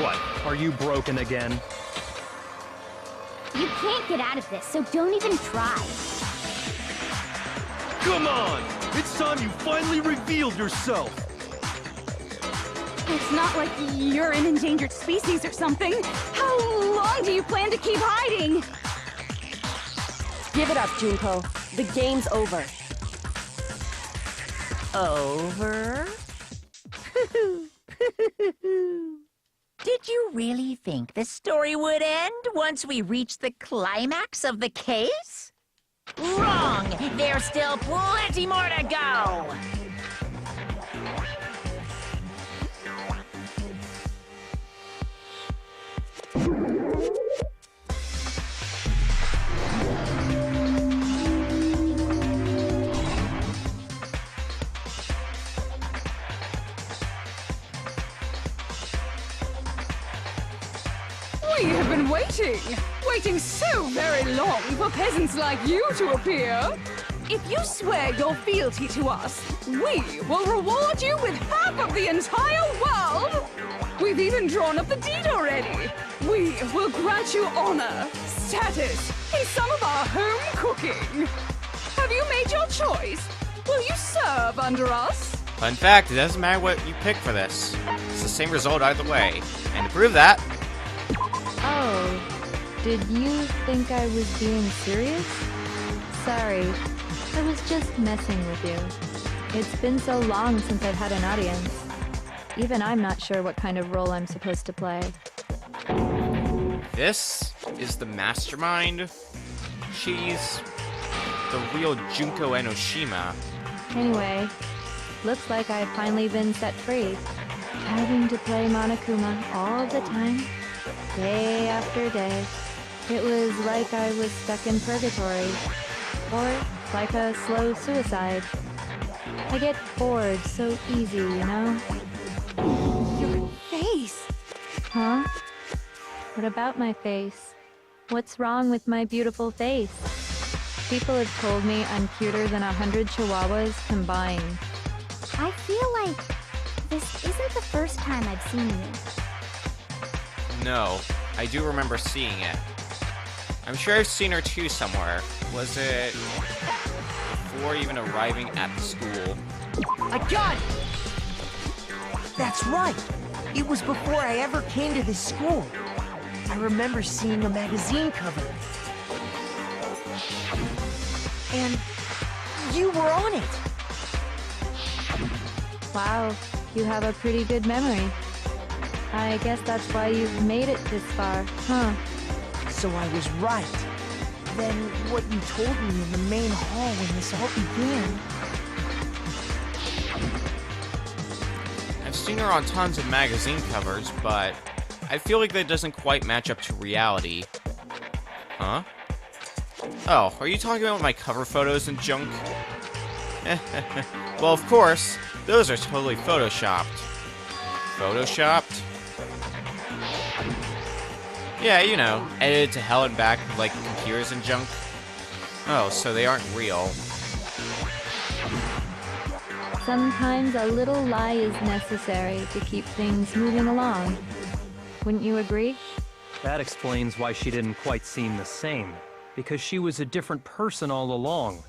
What, are you broken again? You can't get out of this, so don't even try. Come on! It's time you finally revealed yourself! It's not like you're an endangered species or something. How long do you plan to keep hiding? Give it up, Junko. The game's over. Over? Did you really think the story would end once we reached the climax of the case? Wrong! There's still plenty more to go! We have been waiting so very long for peasants like you to appear. If you swear your fealty to us, we will reward you with half of the entire world. We've even drawn up the deed already. We will grant you honor, status, and some of our home cooking. Have you made your choice? Will you serve under us? In fact, it doesn't matter what you pick for this. It's the same result either way. And to prove that... Oh, did you think I was being serious? Sorry, I was just messing with you. It's been so long since I've had an audience. Even I'm not sure what kind of role I'm supposed to play. This is the mastermind. She's the real Junko Enoshima. Anyway, looks like I've finally been set free. Having to play Monokuma all the time, day after day. It was like I was stuck in purgatory. Or like a slow suicide. I get bored so easy, you know? Your face! Huh? What about my face? What's wrong with my beautiful face? People have told me I'm cuter than 100 chihuahuas combined. I feel like this isn't the first time I've seen you. No, I do remember seeing it. I'm sure I've seen her too somewhere. Was it before even arriving at the school? I got it! That's right! It was before I ever came to this school. I remember seeing a magazine cover. And you were on it! Wow, you have a pretty good memory. I guess that's why you've made it this far, huh? So I was right. Then what you told me in the main hall when this all began... I've seen her on tons of magazine covers, but I feel like that doesn't quite match up to reality. Huh? Oh, are you talking about my cover photos and junk? Well, of course, those are totally photoshopped. Photoshopped? Yeah, you know, edited to hell and back with, like, computers and junk. Oh, so they aren't real. Sometimes a little lie is necessary to keep things moving along. Wouldn't you agree? That explains why she didn't quite seem the same. Because she was a different person all along.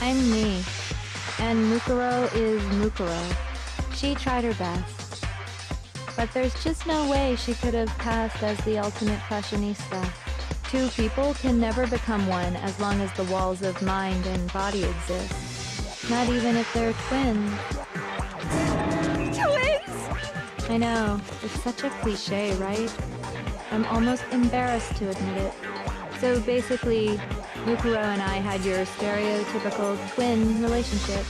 I'm me. And Mukuro is Mukuro. She tried her best. But there's just no way she could have passed as the ultimate fashionista. Two people can never become one as long as the walls of mind and body exist. Not even if they're twins. Twins? I know, it's such a cliche, right? I'm almost embarrassed to admit it. So basically, Mukuro and I had your stereotypical twin relationship.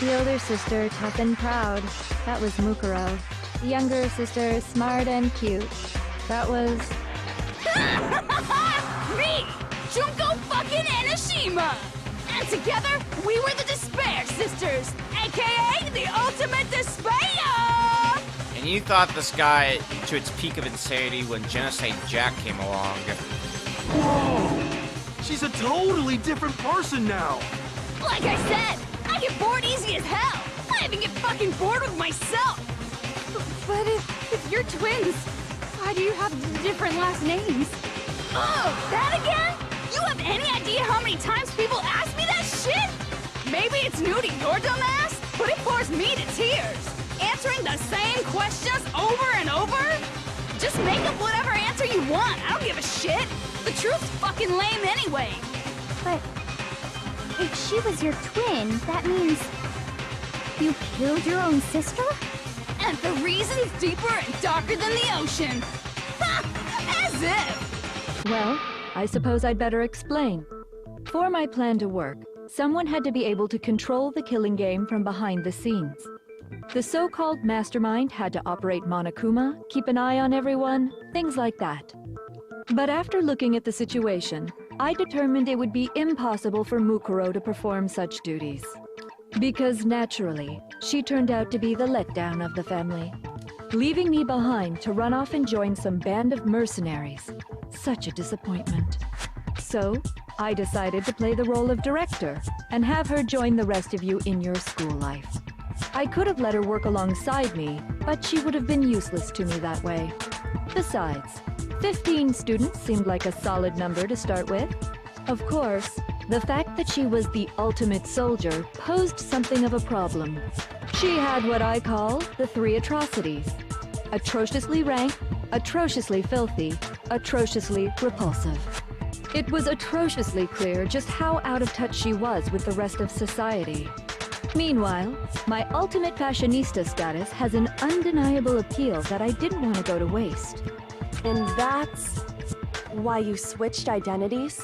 The older sister, tough and proud. That was Mukuro. The younger sister, smart and cute. That was... Me! Junko fucking Enoshima! And together, we were the Despair Sisters, aka the Ultimate Despair! And you thought this guy to its peak of insanity when Genocide Jack came along. Whoa! She's a totally different person now! Like I said, I get bored easy as hell! I even get fucking bored with myself! But if you're twins, Why do you have different last names? Oh, that again? You have any idea how many times people ask me that shit? Maybe it's new to your dumb ass, but it bores me to tears. Answering the same questions over and over? Just make up whatever answer you want. I don't give a shit. The truth's fucking lame anyway. But if she was your twin, that means you killed your own sister? And the reason's deeper and darker than the ocean. Ha! As if! Well, I suppose I'd better explain. For my plan to work, someone had to be able to control the killing game from behind the scenes. The so-called mastermind had to operate Monokuma, keep an eye on everyone, things like that. But after looking at the situation, I determined it would be impossible for Mukuro to perform such duties. Because naturally, she turned out to be the letdown of the family, leaving me behind to run off and join some band of mercenaries. Such a disappointment. So, I decided to play the role of director and have her join the rest of you in your school life. I could have let her work alongside me, but she would have been useless to me that way. Besides, 15 students seemed like a solid number to start with. Of course, the fact that she was the ultimate soldier posed something of a problem. She had what I call the 3 atrocities. Atrociously rank, atrociously filthy, atrociously repulsive. It was atrociously clear just how out of touch she was with the rest of society. Meanwhile, my ultimate fashionista status has an undeniable appeal that I didn't want to go to waste. And that's why you switched identities?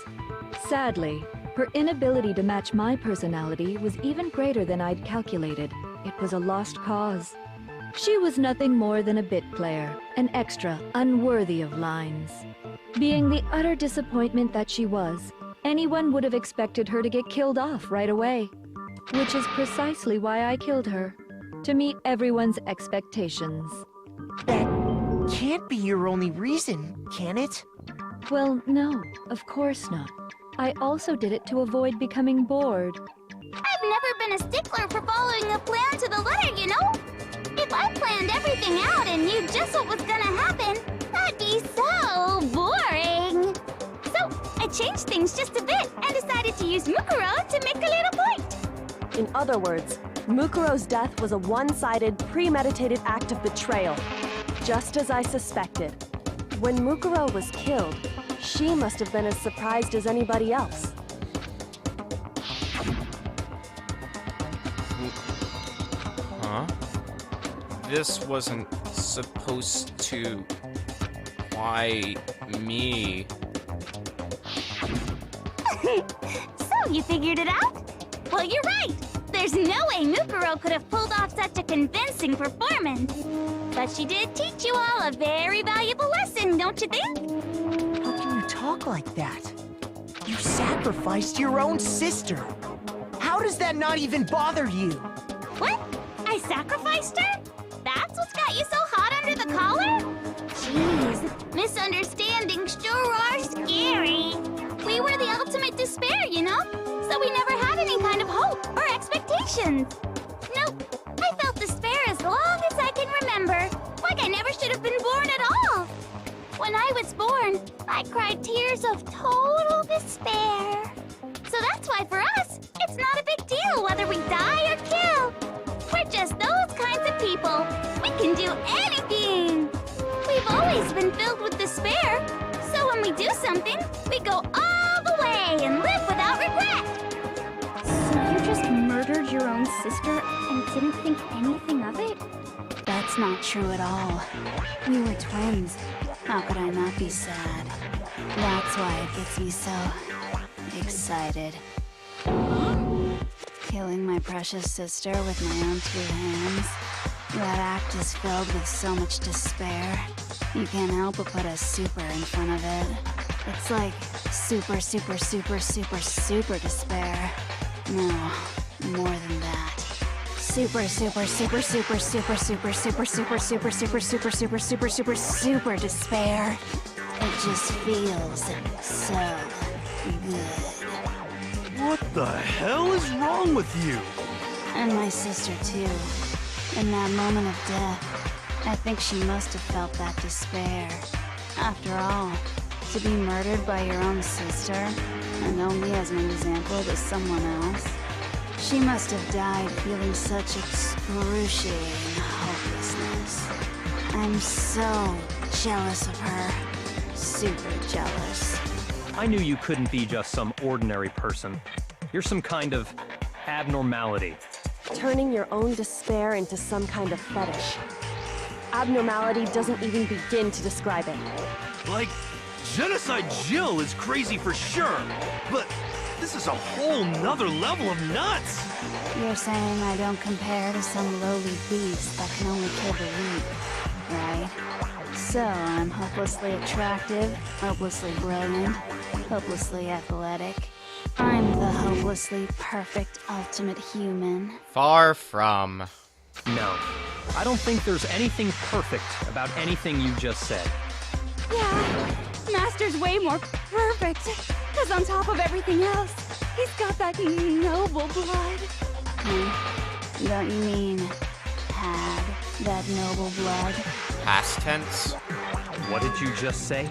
Sadly, her inability to match my personality was even greater than I'd calculated. It was a lost cause. She was nothing more than a bit player, an extra unworthy of lines. Being the utter disappointment that she was, anyone would have expected her to get killed off right away. Which is precisely why I killed her, to meet everyone's expectations. That can't be your only reason, can it? Well, no, of course not. I also did it to avoid becoming bored. I've never been a stickler for following a plan to the letter, you know? If I planned everything out and knew just what was gonna happen, that'd be so boring. So, I changed things just a bit and decided to use Mukuro to make a little point. In other words, Mukuro's death was a one-sided, premeditated act of betrayal, just as I suspected. When Mukuro was killed, she must have been as surprised as anybody else. Huh? This wasn't supposed to... Why me? So, you figured it out? Well, you're right! There's no way Mukuro could have pulled off such a convincing performance. But she did teach you all a very valuable lesson, don't you think? How can you talk like that? You sacrificed your own sister. How does that not even bother you? What? I sacrificed her? That's what's got you so hot under the collar? Jeez, misunderstandings sure are scary. We were the ultimate despair, you know? So we never had any kind of hope or expectations. Nope, I felt despair as long as I can remember. Like I never should have been born at all. When I was born, I cried tears of total despair. So that's why for us, it's not a big deal whether we die or kill. We're just those kinds of people. We can do anything. We've always been filled with despair. So when we do something, we go all the way and live without regret. So you just murdered your own sister and didn't think anything of it? That's not true at all. We were twins. How could I not be sad? That's why it gets me so excited. Killing my precious sister with my own 2 hands. That act is filled with so much despair. You can't help but put a super in front of it. It's like super, super, super, super, super despair. No, more than that. Super, super, super, super, super, super, super, super, super, super, super, super, super, super, super despair. It just feels so good. What the hell is wrong with you? And my sister too. In that moment of death, I think she must have felt that despair. After all, to be murdered by your own sister, and only as an example to someone else, she must have died feeling such excruciating hopelessness. I'm so jealous of her. Super jealous. I knew you couldn't be just some ordinary person. You're some kind of abnormality. Turning your own despair into some kind of fetish. Abnormality doesn't even begin to describe it. Like, Genocide Jill is crazy for sure, but this is a whole nother level of nuts! You're saying I don't compare to some lowly beast that can only kill the weak, right? So I'm hopelessly attractive, hopelessly brilliant, hopelessly athletic. I'm the hopelessly perfect ultimate human. Far from. No, I don't think there's anything perfect about anything you just said. Yeah, Master's way more perfect. Because on top of everything else, he's got that noble blood. Don't you mean had that noble blood? Past tense? What did you just say?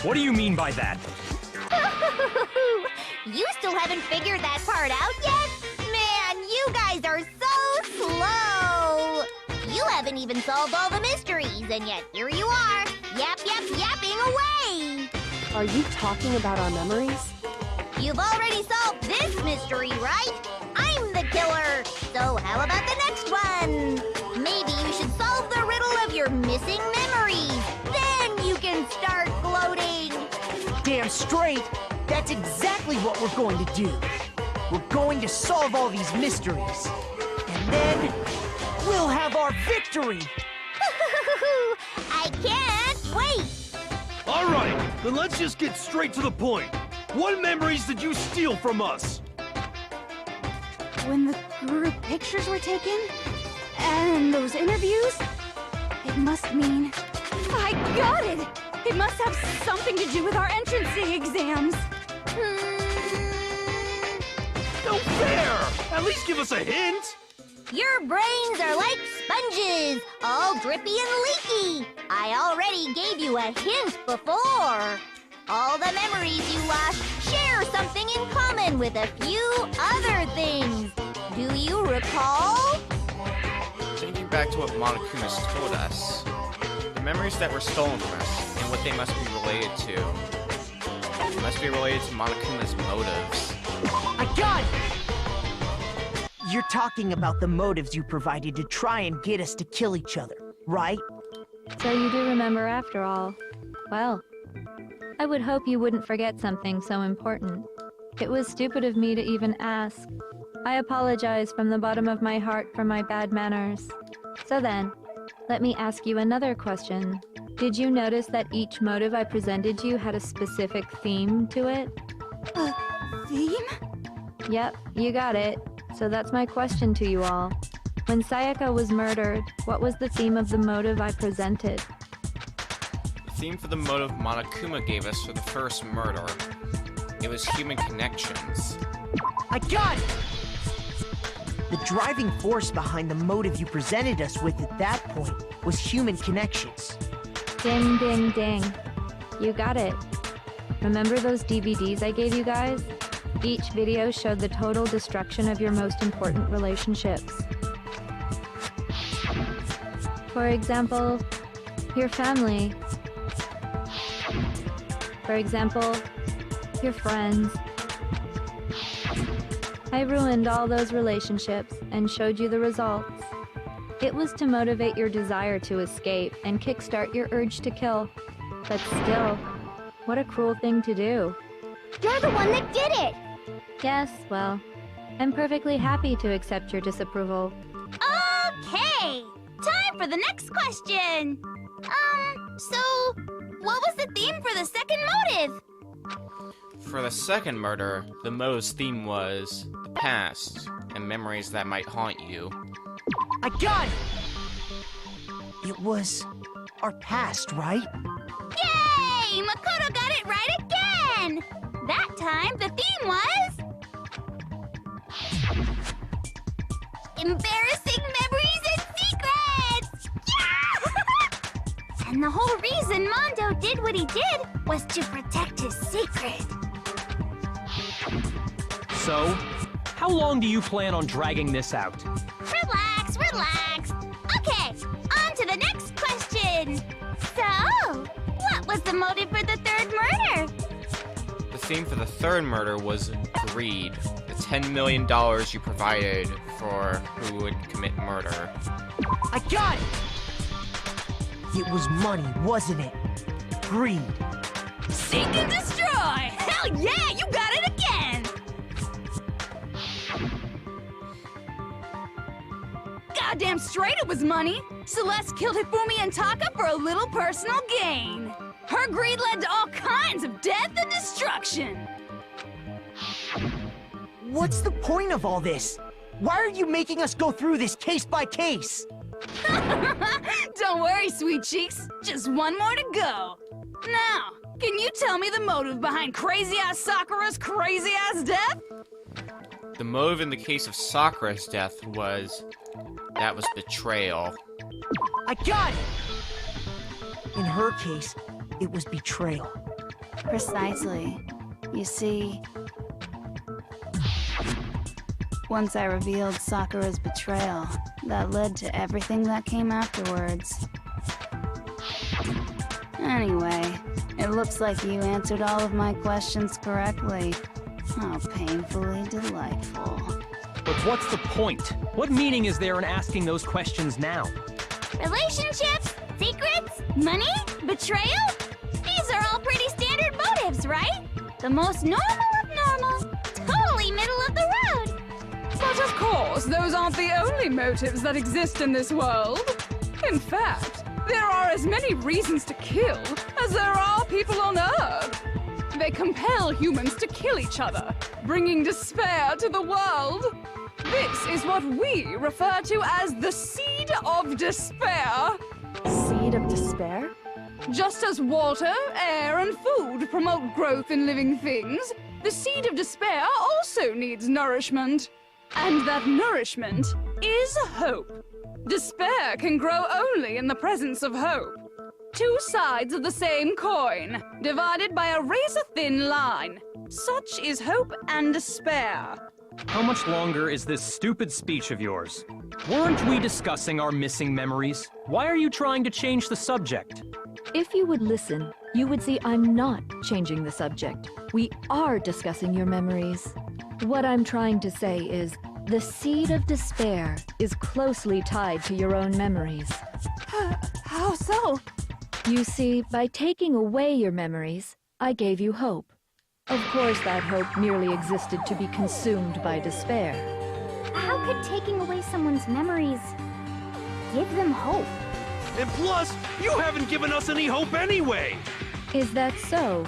What do you mean by that? You still haven't figured that part out yet? Man, you guys are so slow! You haven't even solved all the mysteries, and yet here you are, yapping away! Are you talking about our memories? You've already solved this mystery, right? I'm the killer! So how about the next one? Maybe you should solve the riddle of your missing memories. Then you can start gloating! Damn straight! That's exactly what we're going to do. We're going to solve all these mysteries. And then we'll have our victory! I can't wait! Alright, then let's just get straight to the point. What memories did you steal from us? When the group pictures were taken, and those interviews, it must mean... I got it! It must have something to do with our entrancing exams. No fair! At least give us a hint! Your brains are like sponges, all drippy and leaky. I already gave you a hint before. All the memories you lost share something in common with a few other things. Do you recall? Thinking back to what Monokuma's told us, the memories that were stolen from us and what they must be related to. They must be related to Monokuma's motives. I got it! You're talking about the motives you provided to try and get us to kill each other, right? So you do remember after all. Well, I would hope you wouldn't forget something so important. It was stupid of me to even ask. I apologize from the bottom of my heart for my bad manners. So then, let me ask you another question. Did you notice that each motive I presented you had a specific theme to it? Theme? Yep, you got it. So that's my question to you all. When Sayaka was murdered, what was the theme of the motive I presented? The theme for the motive Monokuma gave us for the first murder. It was human connections. I got it! The driving force behind the motive you presented us with at that point was human connections. Ding, ding, ding. You got it. Remember those DVDs I gave you guys? Each video showed the total destruction of your most important relationships. For example, your family. For example, your friends. I ruined all those relationships and showed you the results. It was to motivate your desire to escape and kickstart your urge to kill. But still, what a cruel thing to do. You're the one that did it! Yes, well, I'm perfectly happy to accept your disapproval. Okay! Time for the next question! So, what was the theme for the second motive? For the second murder, the motive's theme was the past and memories that might haunt you. I got it! It was our past, right? Yay! Makoto got it right again! That time, the theme was... embarrassing memories and secrets! Yeah! the whole reason Mondo did what he did was to protect his secret. So, how long do you plan on dragging this out? Relax, relax. Okay, on to the next question. So, what was the motive for the third murder? The theme for the third murder was greed. The $10 million you provided for who would commit murder. I got it! It was money, wasn't it? Greed. Seek and destroy! Hell yeah, you got it again! Goddamn straight it was money! Celeste killed Hifumi and Taka for a little personal gain. Her greed led to all kinds of death and destruction. What's the point of all this? Why are you making us go through this case by case? Don't worry, sweet cheeks. Just one more to go. Now, can you tell me the motive behind crazy-ass Sakura's crazy-ass death? The motive in the case of Sakura's death was... that was betrayal. I got it! In her case, it was betrayal. Precisely. You see, once I revealed Sakura's betrayal, that led to everything that came afterwards. Anyway, it looks like you answered all of my questions correctly. How painfully delightful. But what's the point? What meaning is there in asking those questions now? Relationships? Secrets? Money? Betrayal? These are all pretty standard motives, right? The most normal of normal. Totally middle of the road. But of course, those aren't the only motives that exist in this world. In fact, there are as many reasons to kill as there are people on Earth. They compel humans to kill each other, bringing despair to the world. This is what we refer to as the seed of despair. Seed of despair? Just as water, air, and food promote growth in living things, the seed of despair also needs nourishment. And that nourishment is hope. Despair can grow only in the presence of hope. Two sides of the same coin, divided by a razor-thin line. Such is hope and despair. How much longer is this stupid speech of yours? Weren't we discussing our missing memories? Why are you trying to change the subject? If you would listen, you would see I'm not changing the subject. We are discussing your memories. What I'm trying to say is, the seed of despair is closely tied to your own memories. How so? You see, by taking away your memories, I gave you hope. Of course, that hope merely existed to be consumed by despair. How could taking away someone's memories give them hope? And plus, you haven't given us any hope anyway! Is that so?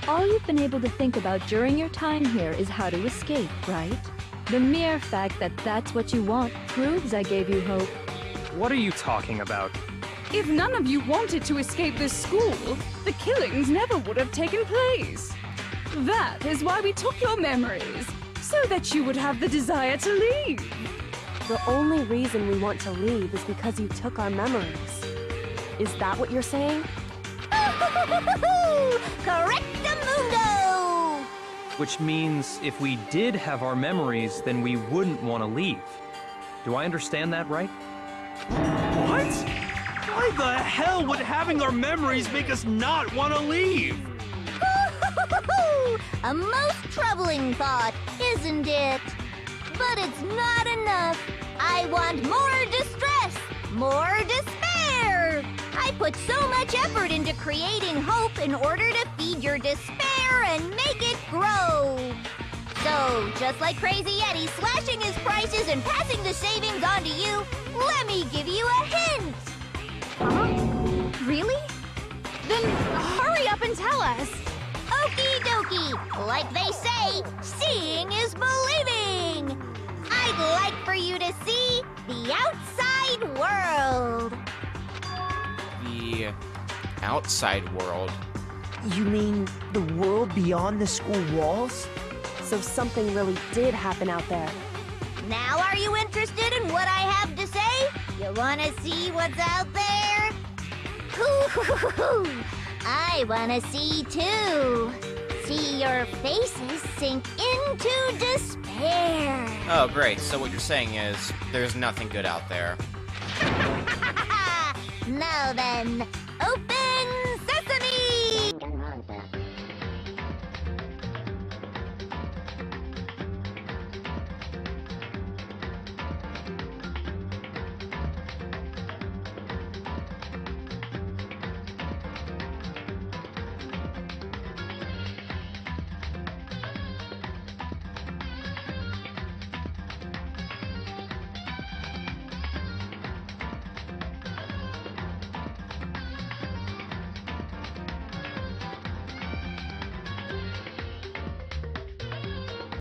All you've been able to think about during your time here is how to escape, right? The mere fact that that's what you want proves I gave you hope. What are you talking about? If none of you wanted to escape this school, the killings never would have taken place. That is why we took your memories, so that you would have the desire to leave. The only reason we want to leave is because you took our memories. Is that what you're saying? Correctamundo! Which means if we did have our memories, then we wouldn't want to leave. Do I understand that right? What? Why the hell would having our memories make us not want to leave? A most troubling thought, isn't it? But it's not enough. I want more distress, more despair. I put so much effort into creating hope in order to feed your despair and make it grow. So, just like Crazy Eddie slashing his prices and passing the savings on to you, let me give you a hint. Huh? Really? Then hurry up and tell us. Okie dokie. Like they say, seeing is believing. I'd like for you to see the outside world. The outside world? You mean the world beyond the school walls? So something really did happen out there. Now are you interested in what I have to say? You wanna see what's out there? I wanna see too. See your faces sink into despair. Oh, great. So what you're saying is, there's nothing good out there. Now then, open